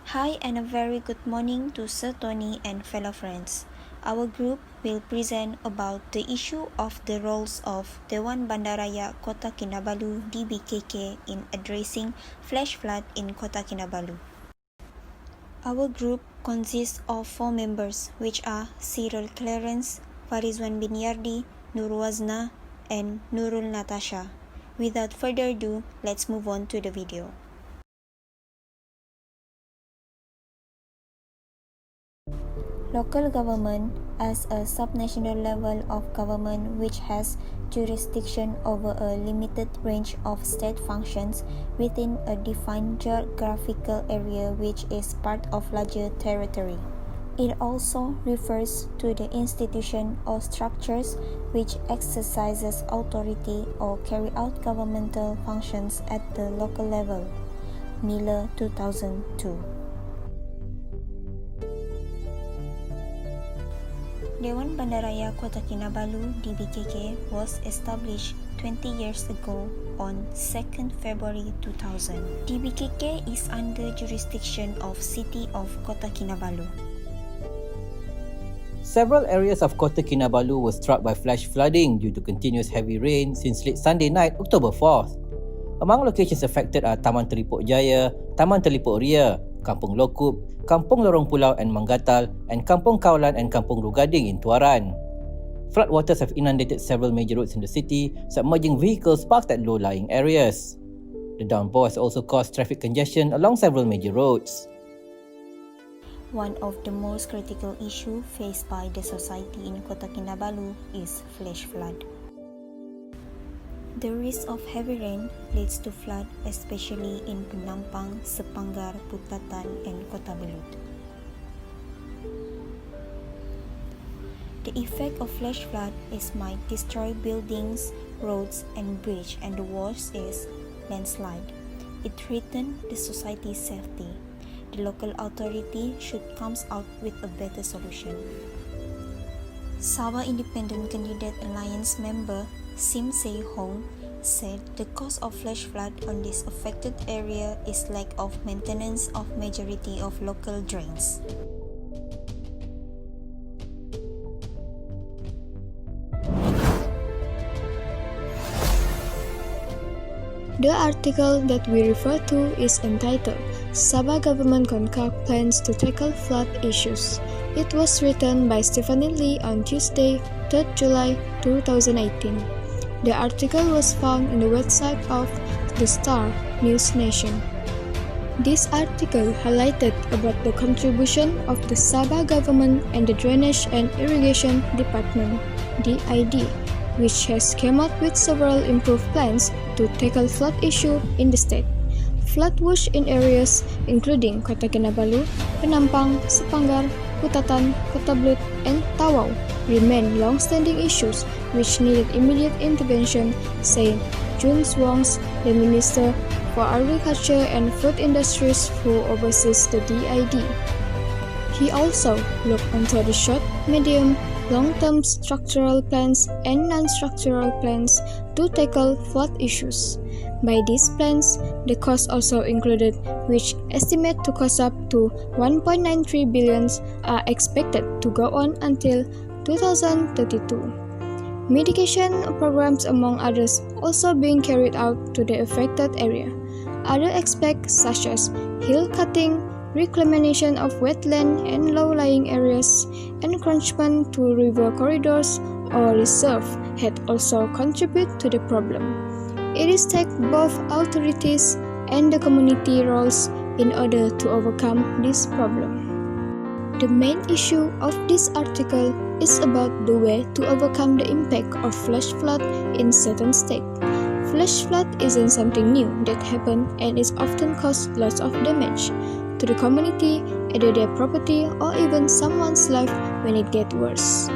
Hi and a very good morning to Sir Tony and fellow friends. Our group will present about the issue of the roles of Dewan Bandaraya Kota Kinabalu.DBKK in addressing flash flood in Kota Kinabalu. Our group consists of 4 members, which are Cyril Clarence, Farizwan Binyardi, Nurwazna, and Nurul Natasha. Without further ado, let's move on to the video. Local government as a subnational level of government which has jurisdiction over a limited range of state functions within a defined geographical area which is part of larger territory. It also refers to the institution or structures which exercises authority or carry out governmental functions at the local level. Miller 2002. Dewan Bandaraya Kota Kinabalu.DBKK was established 20 years ago on 2nd February 2000. DBKK is under jurisdiction of City of Kota Kinabalu. Several areas of Kota Kinabalu were struck by flash flooding due to continuous heavy rain since late Sunday night, October 4th. Among locations affected are Taman Teripuk Jaya, Taman Telipuk Ria, Kampung Lokup, Kampung Lorong Pulau and Manggatal, and Kampung Kaulan and Kampung Rugading in Tuaran. Floodwaters have inundated several major roads in the city, submerging vehicles parked at low-lying areas. The downpour has also caused traffic congestion along several major roads. One of the most critical issues faced by the society in Kota Kinabalu is flash flood. The risk of heavy rain leads to flood, especially in Penampang, Sepanggar, Putatan, and Kota Belud. The effect of flash flood is might destroy buildings, roads, and bridge, and the worst is landslide. It threatens the society's safety. The local authority should come out with a better solution. Sabah Independent Candidate Alliance member Sim Se Hong said the cause of flash flood on this affected area is lack of maintenance of majority of local drains. The article that we refer to is entitled Sabah Government Concact Plans to Tackle Flood Issues. It was written by Stephanie Lee on Tuesday, 3rd July 2018. The article was found in the website of The Star News Nation. This article highlighted about the contribution of the Sabah government and the Drainage and Irrigation Department, DID, which has come up with several improved plans to tackle flood issue in the state. Flood watch in areas including Kota Kinabalu, Penampang, Sepanggar, Putatan, Kota Belud, and Tawau remain long-standing issues which needed immediate intervention, said Jun Swongs, the Minister for Agriculture and Food Industries who oversees the DID. He also looked into the short, medium, long-term structural plans and non-structural plans to tackle flood issues. By these plans, the costs also included, which estimate to cost up to 1.93 billion, are expected to go on until 2032. Mitigation programs, among others, also being carried out to the affected area. Other aspects such as hill cutting, reclamation of wetland and low-lying areas, encroachment to river corridors or reserve had also contributed to the problem. It is take both authorities and the community roles in order to overcome this problem. The main issue of this article is about the way to overcome the impact of flash flood in certain states. Flash flood isn't something new that happened and is often caused lots of damage to the community, either their property or even someone's life when it gets worse.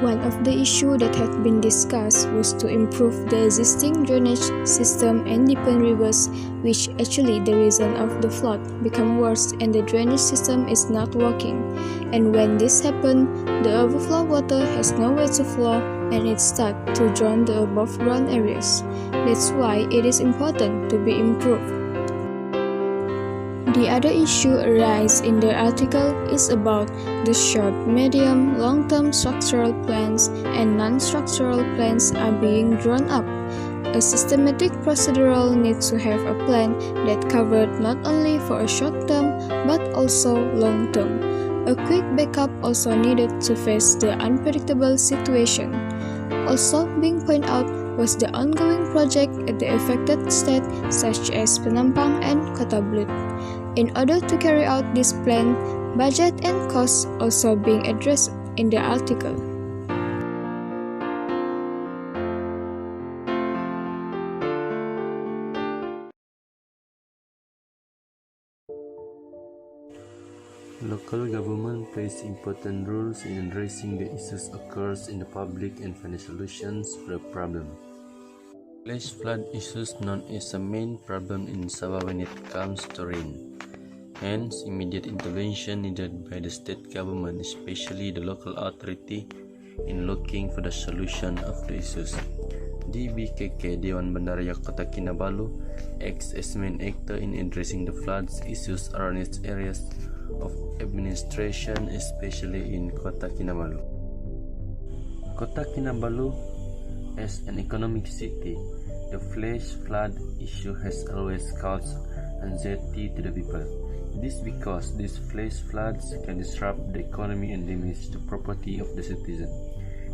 One of the issues that had been discussed was to improve the existing drainage system and deepen rivers, which actually the reason of the flood become worse and the drainage system is not working. And when this happens, the overflow water has nowhere to flow and it starts to drown the above ground areas. That's why it is important to be improved. The other issue raised in the article is about the short, medium, long-term structural plans and non-structural plans are being drawn up. A systematic procedural needs to have a plan that covered not only for a short term but also long term. A quick backup also needed to face the unpredictable situation. Also being pointed out was the ongoing project at the affected state such as Penampang and Kota Blut. In order to carry out this plan, budget and costs also being addressed in the article. Local government plays important roles in addressing the issues occurs in the public and finding solutions for the problem. Flash flood issues known as a main problem in Sabah when it comes to rain. Hence, immediate intervention needed by the state government, especially the local authority, in looking for the solution of the issues. DBKK Dewan Bandaraya Kota Kinabalu acts as main actor in addressing the floods issues around its areas of administration, especially in Kota Kinabalu. Kota Kinabalu, as an economic city, the flash flood issue has always caused anxiety to the people. This because these flash floods can disrupt the economy and damage the property of the citizen.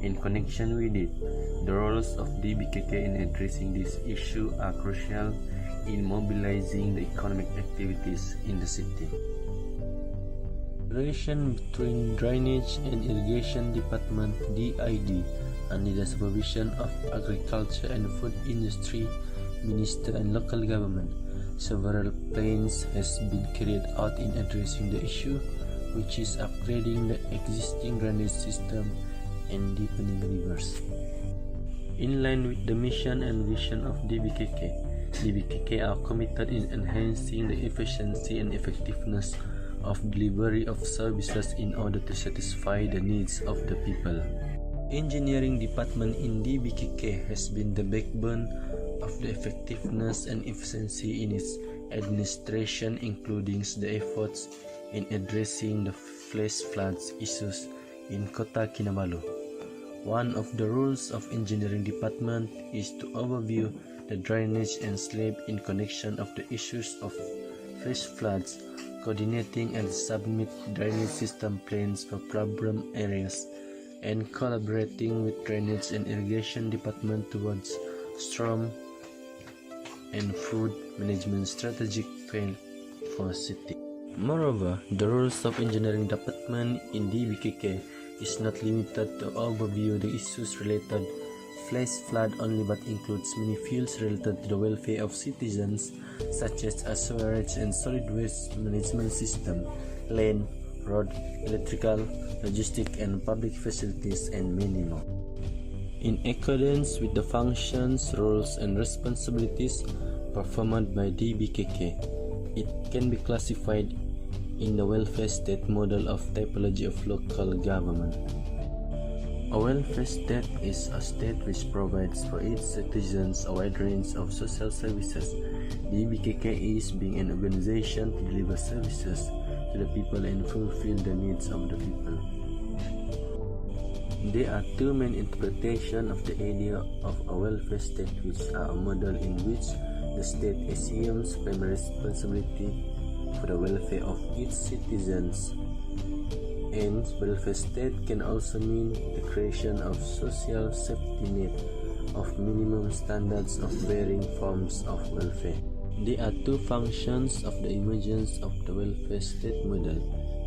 In connection with it, the roles of DBKK in addressing this issue are crucial in mobilizing the economic activities in the city. Relation between Drainage and Irrigation Department (DID) under the supervision of Agriculture and Food Industry Minister and local government. Several plans has been carried out in addressing the issue, which is upgrading the existing drainage system and deepening rivers. In line with the mission and vision of DBKK are committed in enhancing the efficiency and effectiveness of delivery of services in order to satisfy the needs of the people. Engineering department in DBKK has been the backbone of the effectiveness and efficiency in its administration, including the efforts in addressing the flash floods issues in Kota Kinabalu. One of the roles of engineering department is to overview the drainage and slab in connection of the issues of flash floods, coordinating and submit drainage system plans for problem areas, and collaborating with drainage and irrigation department towards storm and flood management strategic plan for city. Moreover, the roles of engineering department in DBKK is not limited to overview the issues related flash flood only, but includes many fields related to the welfare of citizens, such as a sewerage and solid waste management system, land, road, electrical, logistic and public facilities, and many more. In accordance with the functions, roles, and responsibilities performed by DBKK, it can be classified in the welfare state model of typology of local government. A welfare state is a state which provides for its citizens a wide range of social services. DBKK is being an organization to deliver services to the people and fulfill the needs of the people. There are two main interpretations of the idea of a welfare state, which are a model in which the state assumes primary responsibility for the welfare of its citizens. And welfare state can also mean the creation of social safety net of minimum standards of varying forms of welfare. There are two functions of the emergence of the welfare state model,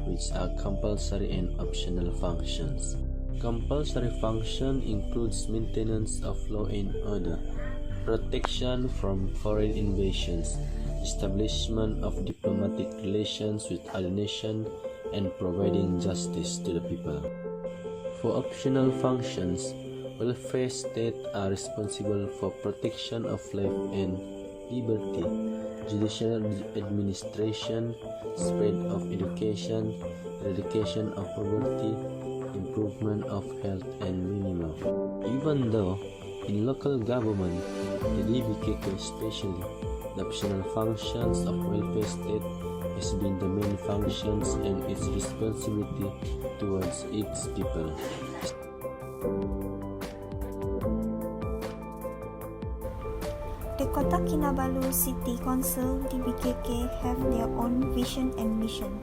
which are compulsory and optional functions. Compulsory function includes maintenance of law and order, protection from foreign invasions, establishment of diplomatic relations with other nations, and providing justice to the people. For optional functions, welfare states are responsible for protection of life and liberty, judicial administration, spread of education, eradication of poverty, improvement of health, and many more. Even though in local government, the DBKK especially, The optional functions of welfare state has been the main functions and its responsibility towards its people. The Kota Kinabalu City Council DBKK have their own vision and mission.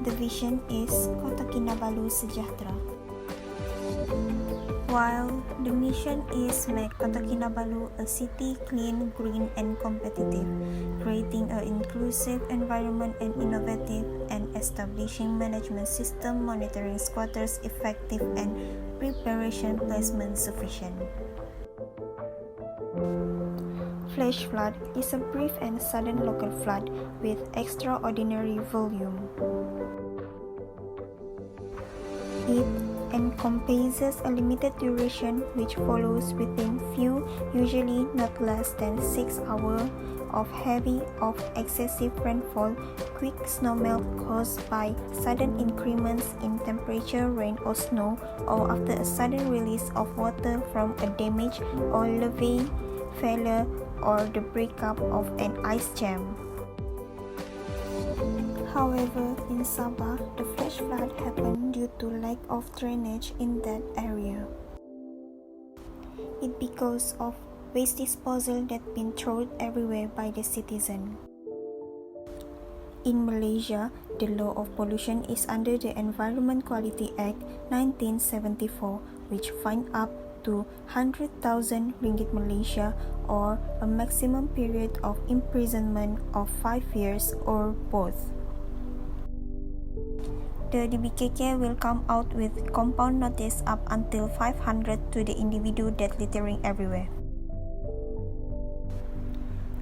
The vision is Kota Kinabalu Sejahtera, while the mission is make Kota Kinabalu a city clean, green and competitive, creating an inclusive environment and innovative, and establishing management system monitoring squatters effective and preparation placement sufficient. Flash flood is a brief and sudden local flood with extraordinary volume. It encompasses a limited duration which follows within few, usually not less than 6 hours, of heavy or excessive rainfall, quick snowmelt caused by sudden increments in temperature, rain or snow, or after a sudden release of water from a damage or levee failure or the breakup of an ice jam. However, in Sabah, the flash flood happened due to lack of drainage in that area. It because of waste disposal that been thrown everywhere by the citizen. In Malaysia, the law of pollution is under the Environment Quality Act 1974, which fine up to 100,000 ringgit Malaysia or a maximum period of imprisonment of 5 years or both. The DBKK will come out with compound notice up until 500 to the individual that littering everywhere.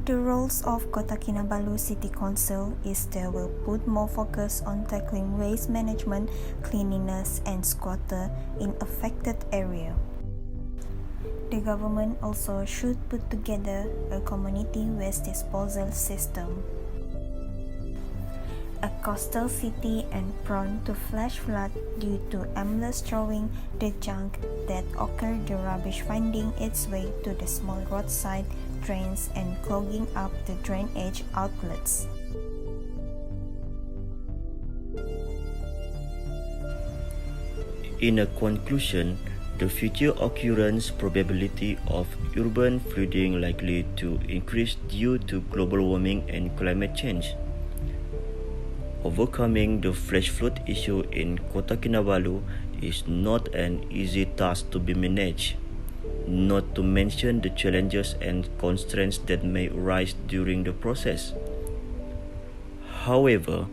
The roles of Kota Kinabalu City Council is they will put more focus on tackling waste management, cleanliness and squatter in affected area. The government also should put together a community waste disposal system. A coastal city and prone to flash flood due to aimless throwing the junk that occur, the rubbish finding its way to the small roadside drains and clogging up the drainage outlets. In a conclusion, the future occurrence probability of urban flooding likely to increase due to global warming and climate change. Overcoming the flash flood issue in Kota Kinabalu is not an easy task to be managed, not to mention the challenges and constraints that may arise during the process. However,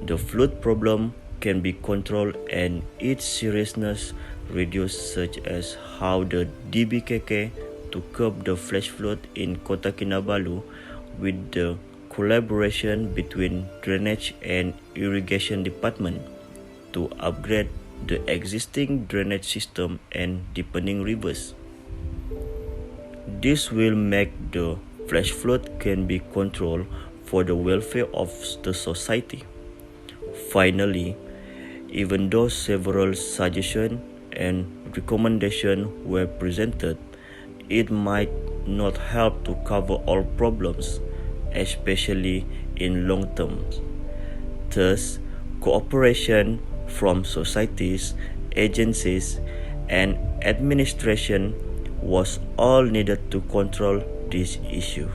the flood problem can be controlled and its seriousness reduced, such as how the DBKK to curb the flash flood in Kota Kinabalu with the collaboration between drainage and irrigation department to upgrade the existing drainage system and deepening rivers. This will make the flash flood can be controlled for the welfare of the society. Finally, even though several suggestions and recommendations were presented, it might not help to cover all problems, especially in long term. Thus, cooperation from societies, agencies, and administration was all needed to control this issue.